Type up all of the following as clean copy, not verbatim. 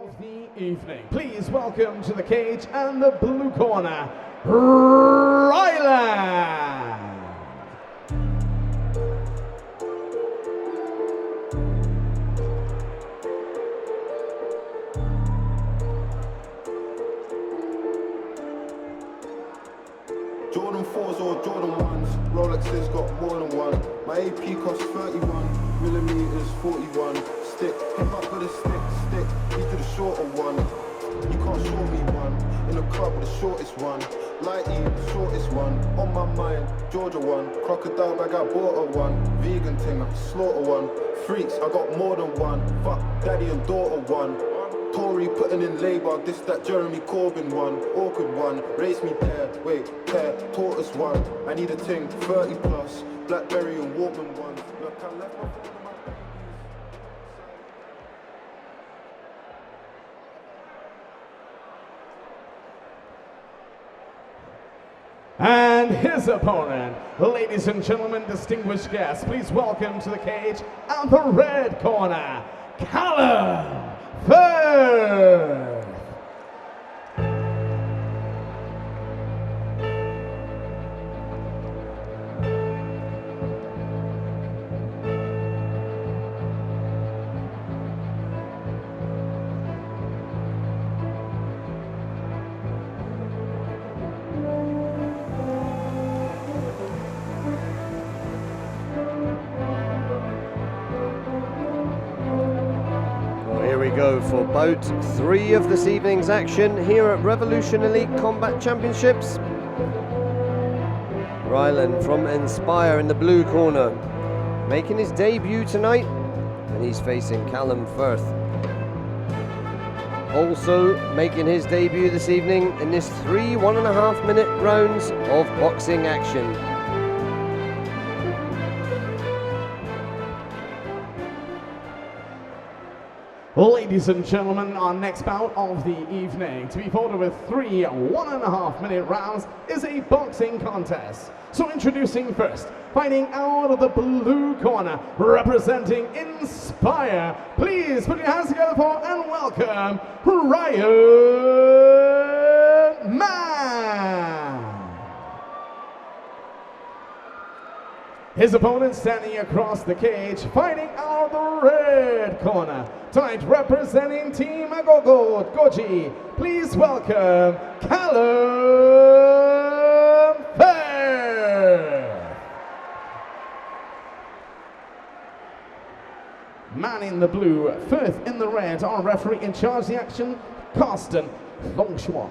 of the evening. Please welcome to the cage and the blue corner, Rylan. Jordan 4s or Jordan 1s, Rolexes got more than one. My AP costs 31, millimeters 41. Stick, hit up with a stick, you do the shorter one. You can't show me one, in the club with the shortest one. Lighty, the shortest one, on my mind, Georgia one. Crocodile bag, I bought a one. Vegan thing, I slaughter one. Freaks, I got more than one. Fuck, daddy and daughter one. Tory putting in labour, this that Jeremy Corbyn one. Awkward one, race me there, wait, pair, tortoise one. I need a ting, 30 plus, Blackberry and Walkman one. Look, I left my phone in my bag. And his opponent, ladies and gentlemen, distinguished guests, please welcome to the cage and the red corner, Callum. Firth. Go for bout 3 of this evening's action here at Revolution Elite Combat Championships. Rylan from Inspire in the blue corner, making his debut tonight, and he's facing Callum Firth. Also making his debut this evening in this 3 1.5-minute rounds of boxing action. Ladies and gentlemen, our next bout of the evening, to be fought with 3 1.5-minute rounds, is a boxing contest. So introducing first, fighting out of the blue corner, representing Inspire. Please put your hands together for and welcome Rylan Mann. His opponent standing across the cage, fighting out of the red corner. Tonight representing Team Agogo Goji, please welcome Callum Firth. Man in the blue, Firth in the red. Our referee in charge of the action, Carsten Longshua.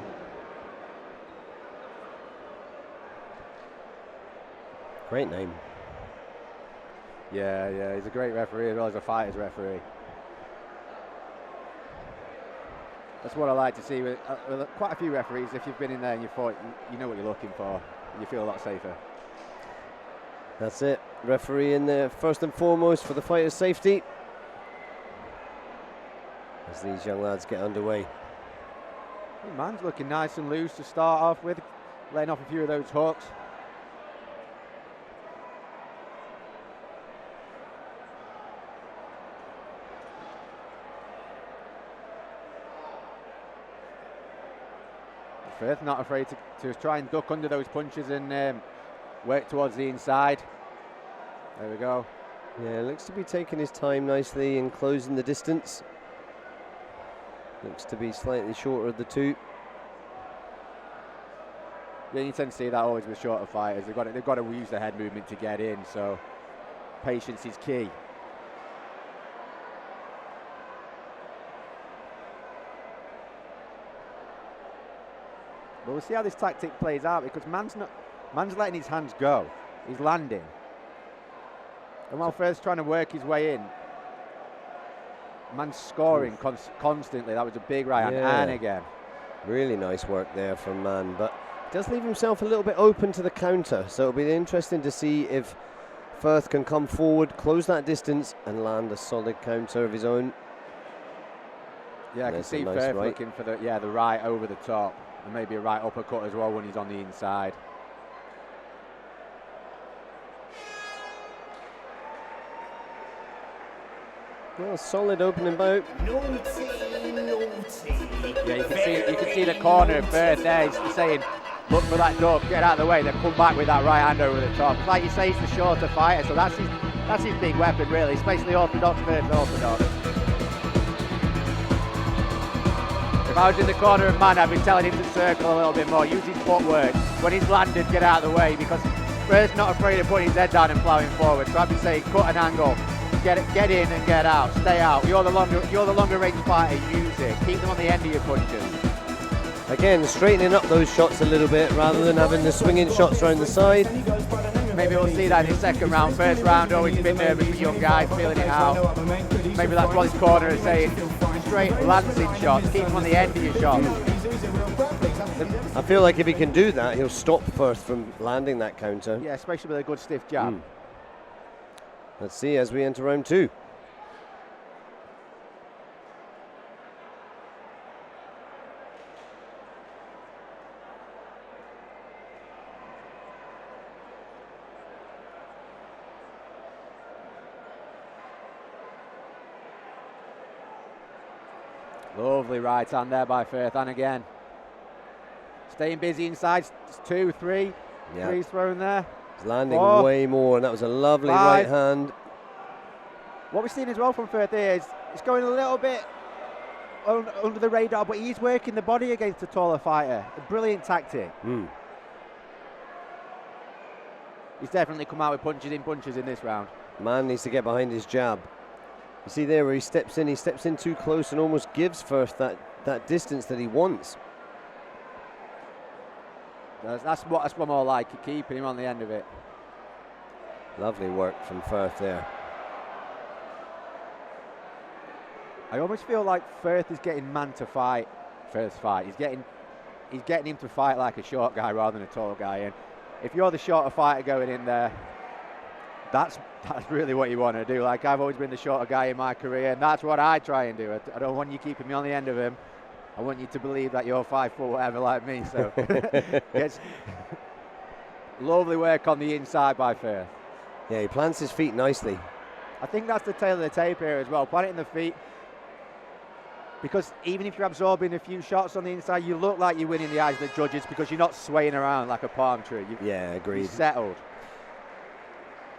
Great name. Yeah, he's a great referee as well as a fighter's referee. That's what I like to see with quite a few referees. If you've been in there and you fought, you know what you're looking for. You feel a lot safer. That's it. Referee in there first and foremost for the fighter's safety as these young lads get underway. Mann's looking nice and loose to start off with, laying off a few of those hooks. Firth not afraid to try and duck under those punches and work towards the inside. There we go. Yeah, looks to be taking his time nicely and closing the distance. Looks to be slightly shorter of the two. Yeah, you tend to see that always with shorter fighters. They've got to use the head movement to get in, so patience is key. But we'll see how this tactic plays out, because Mann's letting his hands go. He's landing. And while Firth's trying to work his way in, Mann's scoring constantly. That was a big right hand, and again. Really nice work there from Mann, but does leave himself a little bit open to the counter. So it'll be interesting to see if Firth can come forward, close that distance, and land a solid counter of his own. Yeah, I can see Firth looking for the right over the top. And maybe a right uppercut as well when he's on the inside. Well, solid opening bout. No team Yeah, you can see the corner of Firth there. He's saying, look for that duck, get out of the way, then come back with that right hand over the top. Like you say, he's the shorter fighter, so that's his big weapon, really, especially orthodox versus orthodox. If I was in the corner of Mann, I'd be telling him to circle a little bit more, use his footwork. When he's landed, get out of the way, because Firth's not afraid of putting his head down and ploughing forward. So I'd be saying, cut an angle, get in and get out, stay out. You're the longer range fighter, use it. Keep them on the end of your punches. Again, straightening up those shots a little bit rather than having the swinging shots around the side. Maybe we'll see that in the second round. First round, always a bit nervous for young guys, feeling it out. Maybe that's what his corner is saying. Straight lancing shots, keep them on the end of your shots. I feel like if he can do that, he'll stop Firth from landing that counter. Yeah, especially with a good stiff jab. Let's see as we enter round 2. Lovely right hand there by Firth, and again. Staying busy inside, 2, 3. Yeah. Three's thrown there. He's landing 4, way more, and that was a lovely 5. right hand. What we've seen as well from Firth here is he's going a little bit under the radar, but he's working the body against a taller fighter. A brilliant tactic. He's definitely come out with punches in bunches in this round. Mann needs to get behind his jab. You see there where he steps in too close and almost gives Firth that distance that he wants. That's what more like, keeping him on the end of it. Lovely work from Firth there. I almost feel like Firth is getting Mann to fight Firth's fight. He's getting him to fight like a short guy rather than a tall guy. And if you're the shorter fighter going in there, that's really what you want to do. Like, I've always been the shorter guy in my career, and that's what I try and do. I don't want you keeping me on the end of him. I want you to believe that you're 5 foot whatever like me. So it's lovely work on the inside by Firth. Yeah, he plants his feet nicely. I think that's the tail of the tape here as well. Plant it in the feet. Because even if you're absorbing a few shots on the inside, you look like you win in the eyes of the judges because you're not swaying around like a palm tree. Yeah, agreed. You're settled.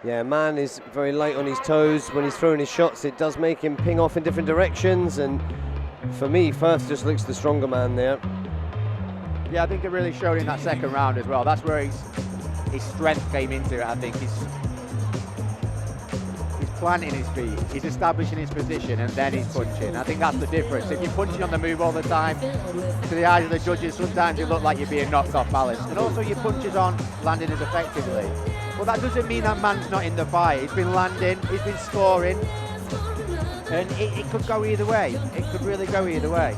Yeah, Mann is very light on his toes. When he's throwing his shots, it does make him ping off in different directions. And for me, Firth just looks the stronger man there. Yeah, I think it really showed in that second round as well. That's where his strength came into it, I think. He's planting his feet, he's establishing his position, and then he's punching. I think that's the difference. If you're punching on the move all the time, to the eyes of the judges, sometimes you look like you're being knocked off balance. And also your punches aren't landing as effectively. Well, that doesn't mean that Mann's not in the fight. He's been landing, he's been scoring, and it could go either way. It could really go either way.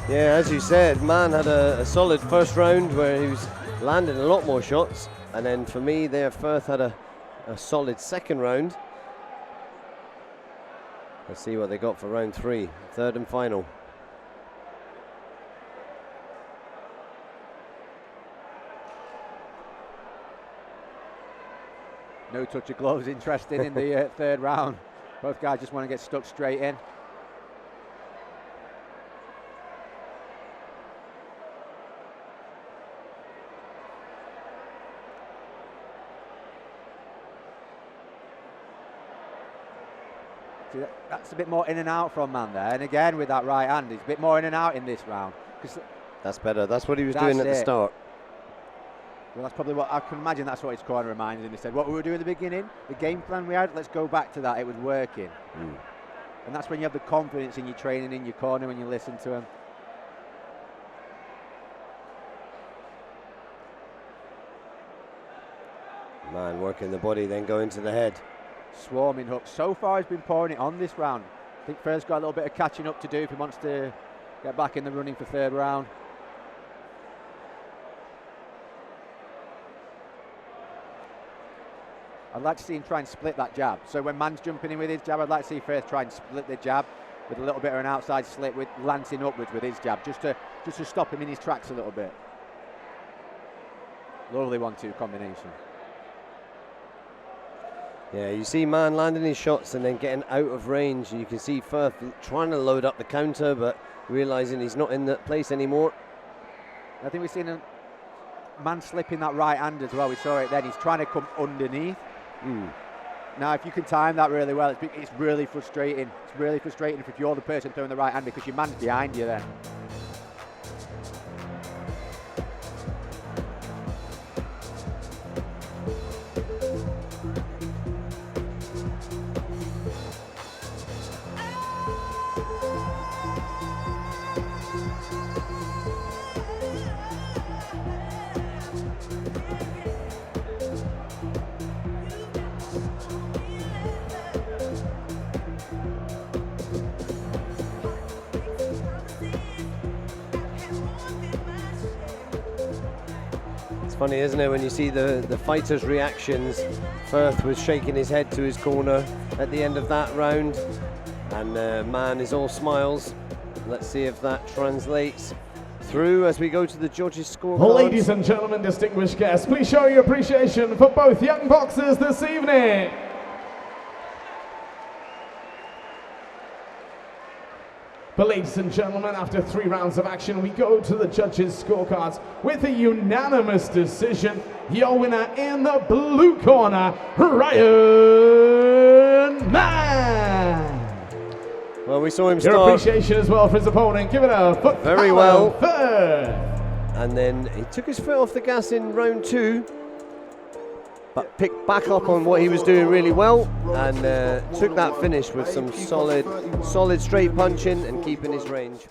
Yeah, as you said, Mann had a solid first round where he was landing a lot more shots, and then for me there, Firth had a solid second round. Let's see what they got for round 3, third and final. No touch of gloves, interesting in the third round. Both guys just want to get stuck straight in. That's a bit more in and out from Mann there, and again with that right hand, he's a bit more in and out in this round. That's better. That's what he was doing at the start. Well, that's probably what I can imagine. That's what his corner reminded him. He said, "What we were doing at the beginning, the game plan we had. Let's go back to that. It was working." And that's when you have the confidence in your training, in your corner, when you listen to him. Mann working the body, then going to the head. Swarming hook. So far he's been pouring it on this round. I think Firth's got a little bit of catching up to do if he wants to get back in the running for third round. I'd like to see him try and split that jab. So when Mann's jumping in with his jab, I'd like to see Firth try and split the jab with a little bit of an outside slip, with lancing upwards with his jab, just to stop him in his tracks a little bit. Lovely 1-2 combination. Yeah, you see Mann landing his shots and then getting out of range. You can see Firth trying to load up the counter, but realising he's not in that place anymore. I think we've seen a man slipping that right hand as well. We saw it then. He's trying to come underneath. Now, if you can time that really well, it's really frustrating. It's really frustrating if you're the person throwing the right hand because your man's behind you then. Funny, isn't it, when you see the fighters' reactions. Firth was shaking his head to his corner at the end of that round, and Mann is all smiles. Let's see if that translates through as we go to the judges' scorecards. Ladies and gentlemen, distinguished guests, please show your appreciation for both young boxers this evening. But ladies and gentlemen, after 3 rounds of action, we go to the judges' scorecards with a unanimous decision. Your winner in the blue corner, Rylan Mann. Well, we saw him Your start appreciation as well for his opponent. Give it up for very Callum well. Firth. And then he took his foot off the gas in round 2, but picked back up on what he was doing really well, and took that finish with some solid straight punching and keeping his range.